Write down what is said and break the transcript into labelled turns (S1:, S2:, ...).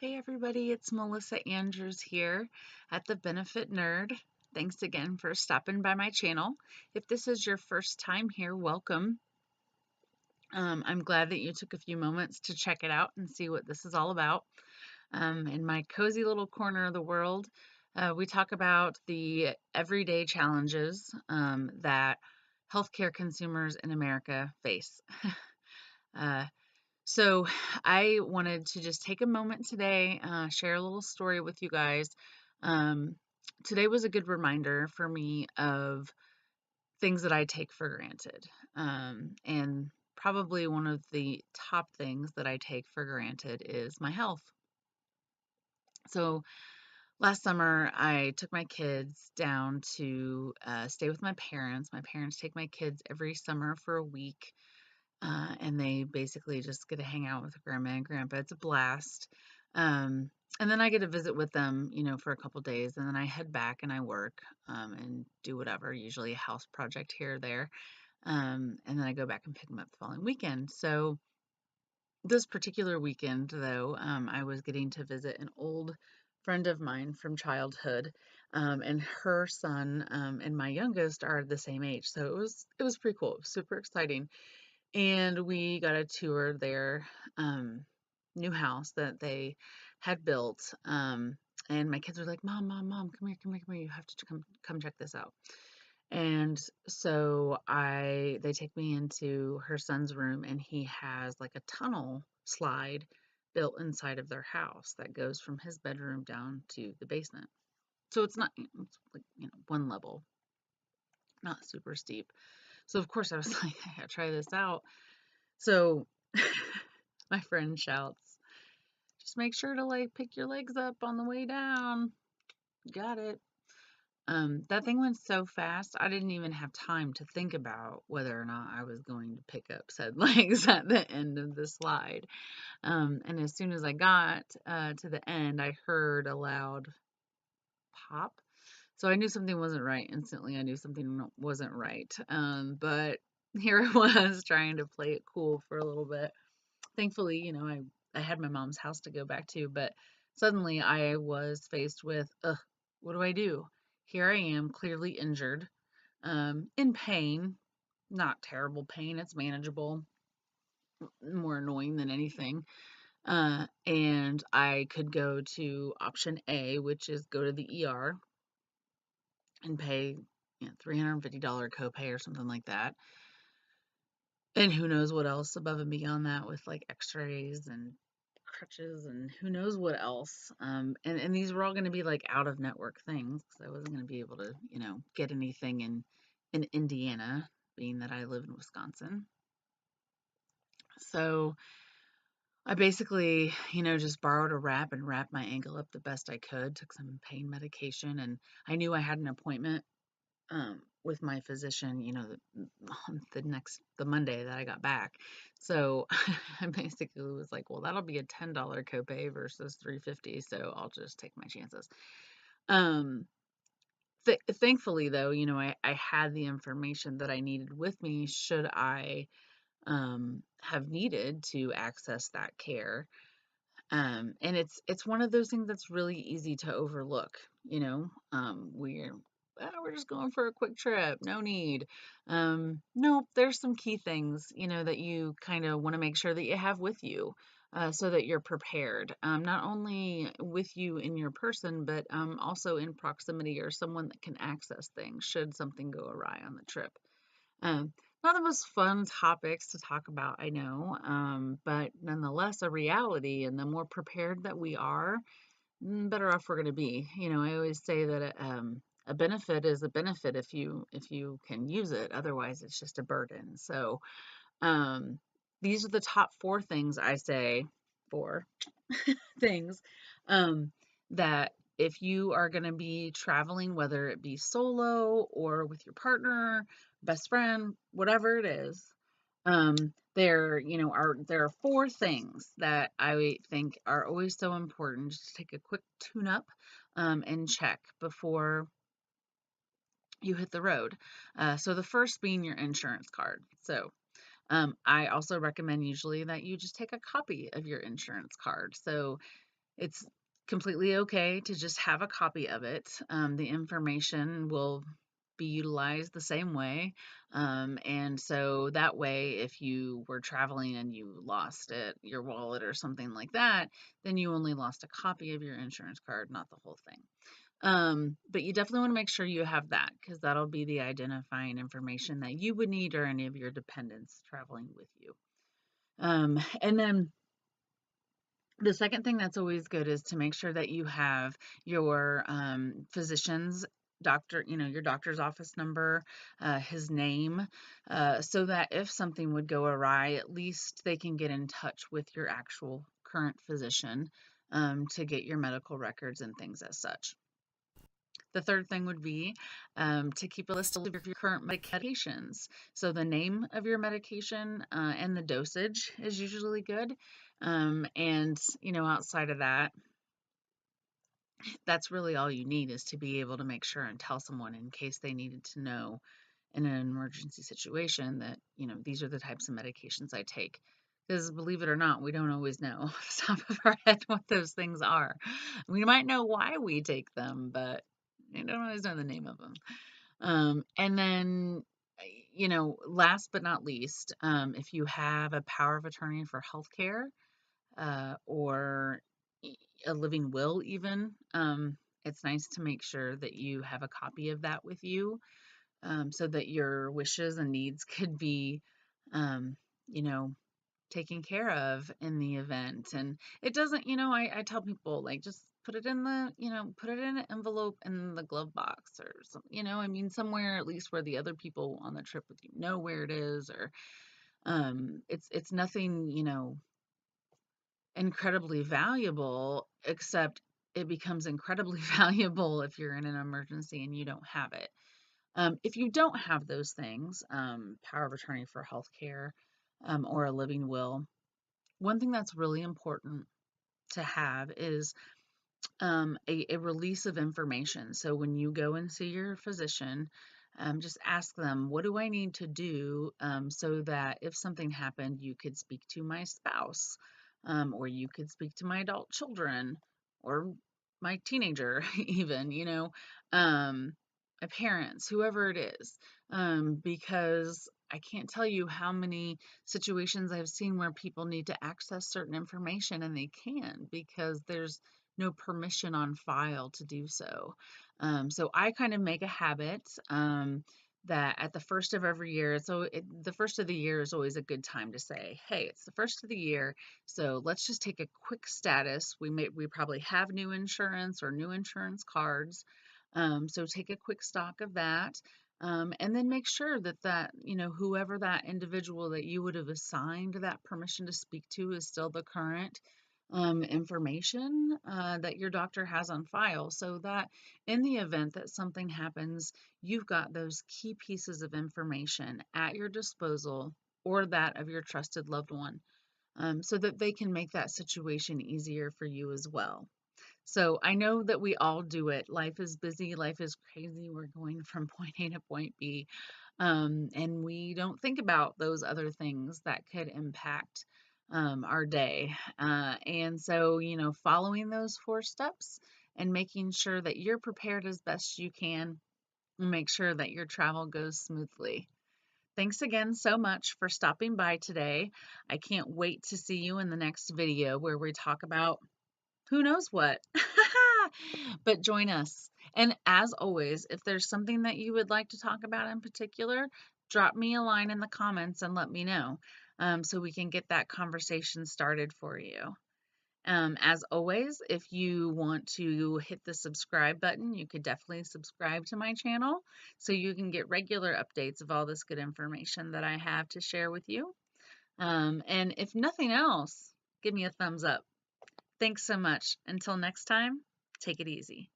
S1: Hey everybody, it's Melissa Andrews here at the Benefit Nerd. Thanks again for stopping by my channel. If this is your first time here, welcome. I'm glad that you took a few moments to check it out and see what this is all about. In my cozy little corner of the world, we talk about the everyday challenges that healthcare consumers in America face. Uh, So I wanted to just take a moment today, share a little story with you guys. Um, Today was a good reminder for me of things that I take for granted. And probably one of the top things that I take for granted is my health. So last summer, I took my kids down to stay with my parents. My parents take my kids every summer for a week, and they basically just get to hang out with grandma and grandpa. It's a blast. And then I get to visit with them, for a couple days, and then I head back and I work and do whatever, usually a house project here or there. And then I go back and pick them up the following weekend. So this particular weekend, though, I was getting to visit an old friend of mine from childhood, and her son and my youngest are the same age, so it was pretty cool. It was super exciting, and we got a tour their new house that they had built. And my kids were like, Mom, come here, come here, come here. You have to come check this out. And so they take me into her son's room, and he has like a tunnel slide built inside of their house that goes from his bedroom down to the basement. So it's not, it's like, one level, not super steep. So of course I was like, I gotta try this out. So my friend shouts, just make sure to like pick your legs up on the way down. Got it. That thing went so fast, I didn't even have time to think about whether or not I was going to pick up said legs at the end of the slide. And as soon as I got to the end, I heard a loud pop. So I knew something wasn't right. Instantly, I knew something wasn't right. But here I was trying to play it cool for a little bit. Thankfully, I had my mom's house to go back to, but suddenly I was faced with, ugh, what do I do? Here I am, clearly injured, in pain, not terrible pain, it's manageable, more annoying than anything. And I could go to option A, which is go to the ER and pay, $350 copay or something like that. And who knows what else above and beyond that with like x-rays and crutches and who knows what else. And these were all going to be like out of network things because I wasn't going to be able to, get anything in Indiana, being that I live in Wisconsin. So I basically, just borrowed a wrap and wrapped my ankle up the best I could, took some pain medication, and I knew I had an appointment with my physician, the Monday that I got back. So I basically was like, well, that'll be a $10 copay versus 350, so I'll just take my chances. Um, Thankfully, though, I had the information that I needed with me should I have needed to access that care. And it's one of those things that's really easy to overlook, we're just going for a quick trip, no need. No, there's some key things, that you kind of want to make sure that you have with you, so that you're prepared, not only with you in your person, but also in proximity or someone that can access things should something go awry on the trip. Um, Not the most fun topics to talk about, I know, but nonetheless a reality. And the more prepared that we are, better off we're going to be. I always say that a benefit is a benefit if you can use it. Otherwise, it's just a burden. So um, these are the top four things I say. Four things um, that if you are going to be traveling, whether it be solo or with your partner, best friend, whatever it is, there are four things that I think are always so important. Just take a quick tune up and check before you hit the road. So the first being your insurance card. So I also recommend usually that you just take a copy of your insurance card. So It's completely okay to just have a copy of it. The information will be utilized the same way. And so that way, if you were traveling and you lost it, your wallet or something like that, then you only lost a copy of your insurance card, not the whole thing. But you definitely want to make sure you have that because that'll be the identifying information that you would need or any of your dependents traveling with you. And then the second thing that's always good is to make sure that you have your physician's doctor, your doctor's office number, his name, so that if something would go awry, at least they can get in touch with your actual current physician to get your medical records and things as such. The third thing would be to keep a list of your current medications. So the name of your medication and the dosage is usually good. And outside of that, that's really all you need is to be able to make sure and tell someone in case they needed to know in an emergency situation that, these are the types of medications I take. Because believe it or not, we don't always know off the top of our head what those things are. We might know why we take them, but we don't always know the name of them. And then, last but not least, if you have a power of attorney for healthcare, or a living will, even, it's nice to make sure that you have a copy of that with you, so that your wishes and needs could be, um, you know, taken care of in the event. And it doesn't, I tell people like just put it in put it in an envelope in the glove box or something, I mean, somewhere at least where the other people on the trip with you know where it is, or it's nothing, incredibly valuable, except it becomes incredibly valuable if you're in an emergency and you don't have it. If you don't have those things, power of attorney for healthcare, or a living will, one thing that's really important to have is a release of information. So when you go and see your physician, just ask them, what do I need to do so that if something happened, you could speak to my spouse, or you could speak to my adult children, or my teenager, even, my parents, whoever it is, because I can't tell you how many situations I've seen where people need to access certain information and they can because there's no permission on file to do so. So I kind of make a habit that at the first of every year, the first of the year is always a good time to say, hey, it's the first of the year, so let's just take a quick status. We probably have new insurance or new insurance cards. So take a quick stock of that. And then make sure that whoever that individual that you would have assigned that permission to speak to is still the current information that your doctor has on file, so that in the event that something happens, you've got those key pieces of information at your disposal or that of your trusted loved one, so that they can make that situation easier for you as well. So I know that we all do it. Life is busy, life is crazy. We're going from point A to point B. And we don't think about those other things that could impact our day. And so, following those 4 steps and making sure that you're prepared as best you can will make sure that your travel goes smoothly. Thanks again so much for stopping by today. I can't wait to see you in the next video where we talk about who knows what. But join us. And as always, if there's something that you would like to talk about in particular, drop me a line in the comments and let me know, so we can get that conversation started for you. As always, if you want to hit the subscribe button, you could definitely subscribe to my channel so you can get regular updates of all this good information that I have to share with you. And if nothing else, give me a thumbs up. Thanks so much. Until next time, take it easy.